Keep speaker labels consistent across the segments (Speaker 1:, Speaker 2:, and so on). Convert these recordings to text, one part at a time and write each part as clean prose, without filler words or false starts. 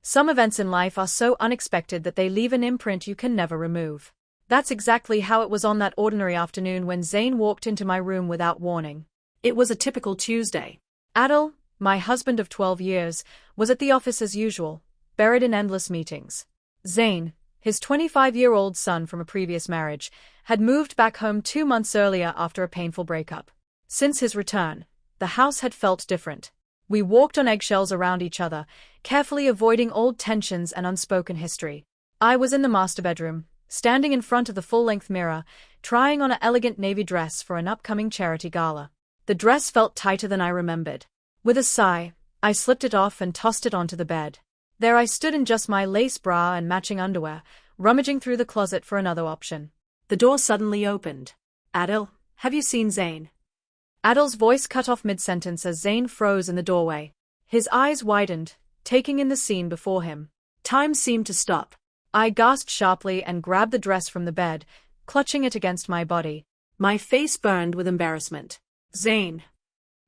Speaker 1: Some events in life are so unexpected that they leave an imprint you can never remove. That's exactly how it was on that ordinary afternoon when Zane walked into my room without warning.
Speaker 2: It was a typical Tuesday.
Speaker 1: Adil, my husband of 12 years, was at the office as usual, buried in endless meetings. Zane, his 25-year-old son from a previous marriage, had moved back home 2 months earlier after a painful breakup. Since his return, the house had felt different. We walked on eggshells around each other, carefully avoiding old tensions and unspoken history. I was in the master bedroom, standing in front of the full-length mirror, trying on an elegant navy dress for an upcoming charity gala. The dress felt tighter than I remembered. With a sigh, I slipped it off and tossed it onto the bed. There I stood in just my lace bra and matching underwear, rummaging through the closet for another option.
Speaker 2: The door suddenly opened. "Adil, have you seen Zane?"
Speaker 1: Adil's voice cut off mid-sentence as Zane froze in the doorway. His eyes widened, taking in the scene before him.
Speaker 2: Time seemed to stop.
Speaker 1: I gasped sharply and grabbed the dress from the bed, clutching it against my body.
Speaker 2: My face burned with embarrassment. "Zane!"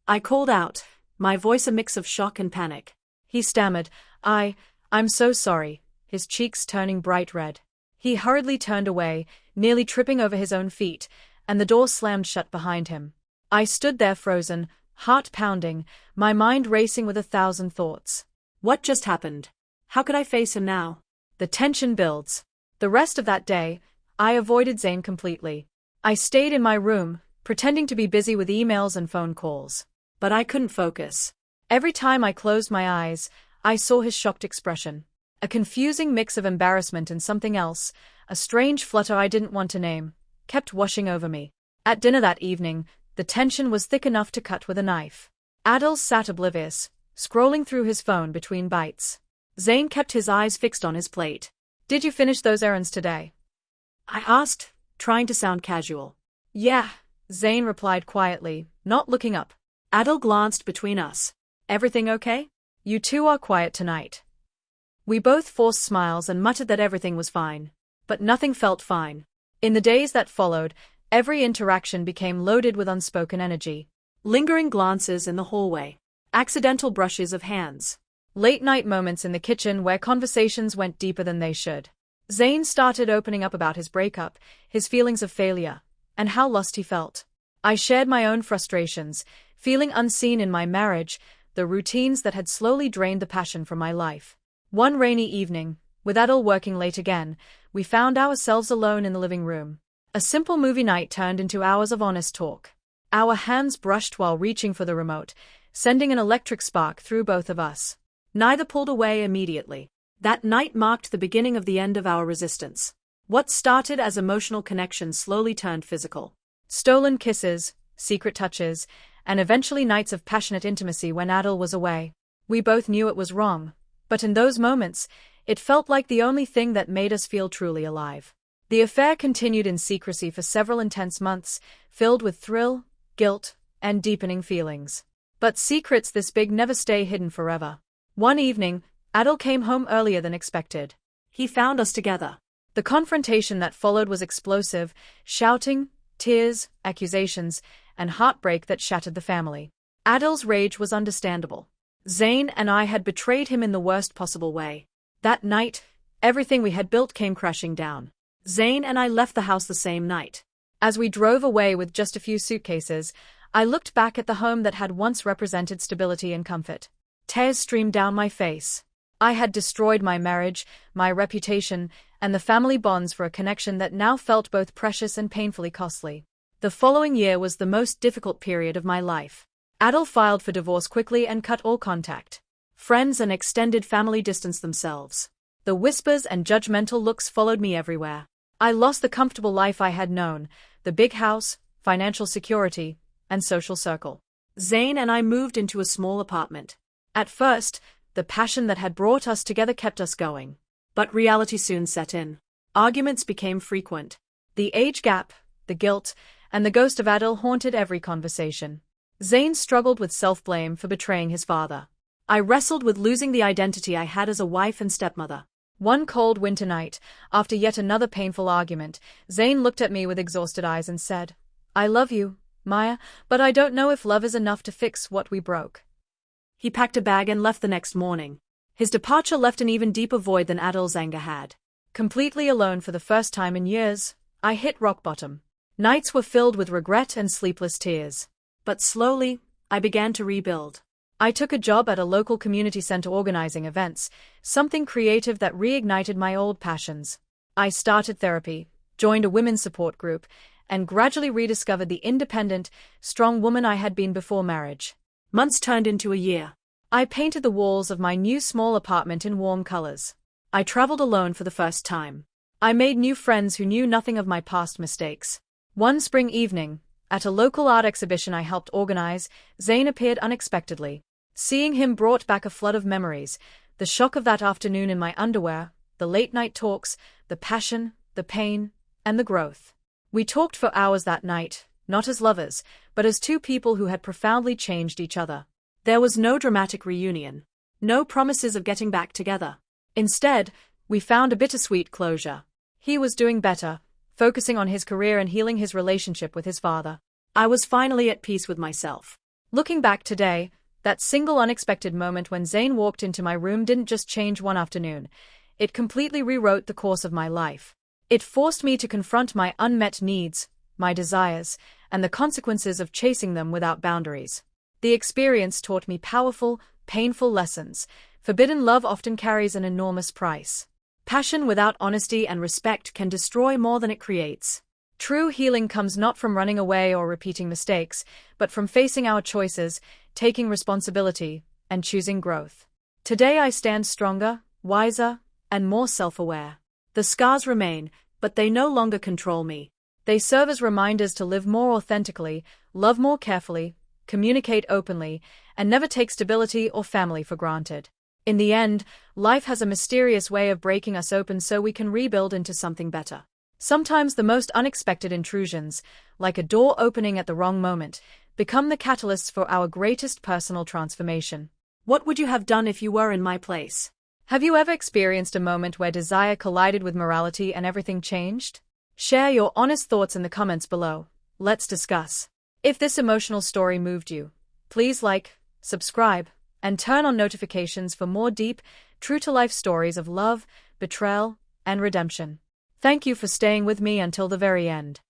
Speaker 2: I called out, my voice a mix of shock and panic.
Speaker 1: He stammered, I'm so sorry, his cheeks turning bright red. He hurriedly turned away, nearly tripping over his own feet, and the door slammed shut behind him. I stood there frozen, heart pounding, my mind racing with 1,000 thoughts.
Speaker 2: What just happened? How could I face him now?
Speaker 1: The tension builds. The rest of that day, I avoided Zane completely. I stayed in my room, pretending to be busy with emails and phone calls.
Speaker 2: But I couldn't focus.
Speaker 1: Every time I closed my eyes, I saw his shocked expression. A confusing mix of embarrassment and something else, a strange flutter I didn't want to name, kept washing over me. At dinner that evening, the tension was thick enough to cut with a knife. Adil sat oblivious, scrolling through his phone between bites. Zane kept his eyes fixed on his plate. "Did you finish those errands today?"
Speaker 2: I asked, trying to sound casual.
Speaker 1: "Yeah," Zane replied quietly, not looking up.
Speaker 2: Adil glanced between us.
Speaker 1: "Everything okay? You two are quiet tonight." We both forced smiles and muttered that everything was fine. But nothing felt fine. In the days that followed, every interaction became loaded with unspoken energy.
Speaker 2: Lingering glances in the hallway. Accidental brushes of hands.
Speaker 1: Late-night moments in the kitchen where conversations went deeper than they should. Zane started opening up about his breakup, his feelings of failure, and how lost he felt. I shared my own frustrations, feeling unseen in my marriage, the routines that had slowly drained the passion from my life. One rainy evening, with Adil working late again, we found ourselves alone in the living room. A simple movie night turned into hours of honest talk. Our hands brushed while reaching for the remote, sending an electric spark through both of us. Neither pulled away immediately. That night marked the beginning of the end of our resistance. What started as emotional connection slowly turned physical. Stolen kisses, secret touches, and eventually nights of passionate intimacy when Adil was away. We both knew it was wrong, but in those moments, it felt like the only thing that made us feel truly alive. The affair continued in secrecy for several intense months, filled with thrill, guilt, and deepening feelings. But secrets this big never stay hidden forever. One evening, Adil came home earlier than expected.
Speaker 2: He found us together.
Speaker 1: The confrontation that followed was explosive, shouting, tears, accusations, and heartbreak that shattered the family. Adil's rage was understandable. Zane and I had betrayed him in the worst possible way. That night, everything we had built came crashing down. Zane and I left the house the same night. As we drove away with just a few suitcases, I looked back at the home that had once represented stability and comfort. Tears streamed down my face. I had destroyed my marriage, my reputation, and the family bonds for a connection that now felt both precious and painfully costly. The following year was the most difficult period of my life. Adil filed for divorce quickly and cut all contact. Friends and extended family distanced themselves. The whispers and judgmental looks followed me everywhere. I lost the comfortable life I had known, the big house, financial security, and social circle. Zane and I moved into a small apartment. At first, the passion that had brought us together kept us going. But reality soon set in. Arguments became frequent. The age gap, the guilt, and the ghost of Adil haunted every conversation. Zane struggled with self-blame for betraying his father. I wrestled with losing the identity I had as a wife and stepmother. One cold winter night, after yet another painful argument, Zane looked at me with exhausted eyes and said, "I love you, Maya, but I don't know if love is enough to fix what we broke." He packed a bag and left the next morning.
Speaker 2: His departure left an even deeper void than Adil's anger had.
Speaker 1: Completely alone for the first time in years, I hit rock bottom. Nights were filled with regret and sleepless tears.
Speaker 2: But slowly, I began to rebuild.
Speaker 1: I took a job at a local community center organizing events, something creative that reignited my old passions. I started therapy, joined a women's support group, and gradually rediscovered the independent, strong woman I had been before marriage.
Speaker 2: Months turned into a year.
Speaker 1: I painted the walls of my new small apartment in warm colors.
Speaker 2: I traveled alone for the first time.
Speaker 1: I made new friends who knew nothing of my past mistakes. One spring evening, at a local art exhibition I helped organize, Zane appeared unexpectedly. Seeing him brought back a flood of memories, the shock of that afternoon in my underwear, the late-night talks, the passion, the pain, and the growth. We talked for hours that night, not as lovers, but as two people who had profoundly changed each other.
Speaker 2: There was no dramatic reunion. No promises of getting back together.
Speaker 1: Instead, we found a bittersweet closure. He was doing better, focusing on his career and healing his relationship with his father.
Speaker 2: I was finally at peace with myself.
Speaker 1: Looking back today, that single unexpected moment when Zane walked into my room didn't just change one afternoon. It completely rewrote the course of my life. It forced me to confront my unmet needs, my desires, and the consequences of chasing them without boundaries. The experience taught me powerful, painful lessons. Forbidden love often carries an enormous price. Passion without honesty and respect can destroy more than it creates. True healing comes not from running away or repeating mistakes, but from facing our choices, taking responsibility, and choosing growth. Today I stand stronger, wiser, and more self-aware.
Speaker 2: The scars remain, but they no longer control me.
Speaker 1: They serve as reminders to live more authentically, love more carefully, communicate openly, and never take stability or family for granted. In the end, life has a mysterious way of breaking us open so we can rebuild into something better. Sometimes the most unexpected intrusions, like a door opening at the wrong moment, become the catalysts for our greatest personal transformation.
Speaker 2: What would you have done if you were in my place?
Speaker 1: Have you ever experienced a moment where desire collided with morality and everything changed? Share your honest thoughts in the comments below. Let's discuss. If this emotional story moved you, please like, subscribe, and turn on notifications for more deep, true-to-life stories of love, betrayal, and redemption. Thank you for staying with me until the very end.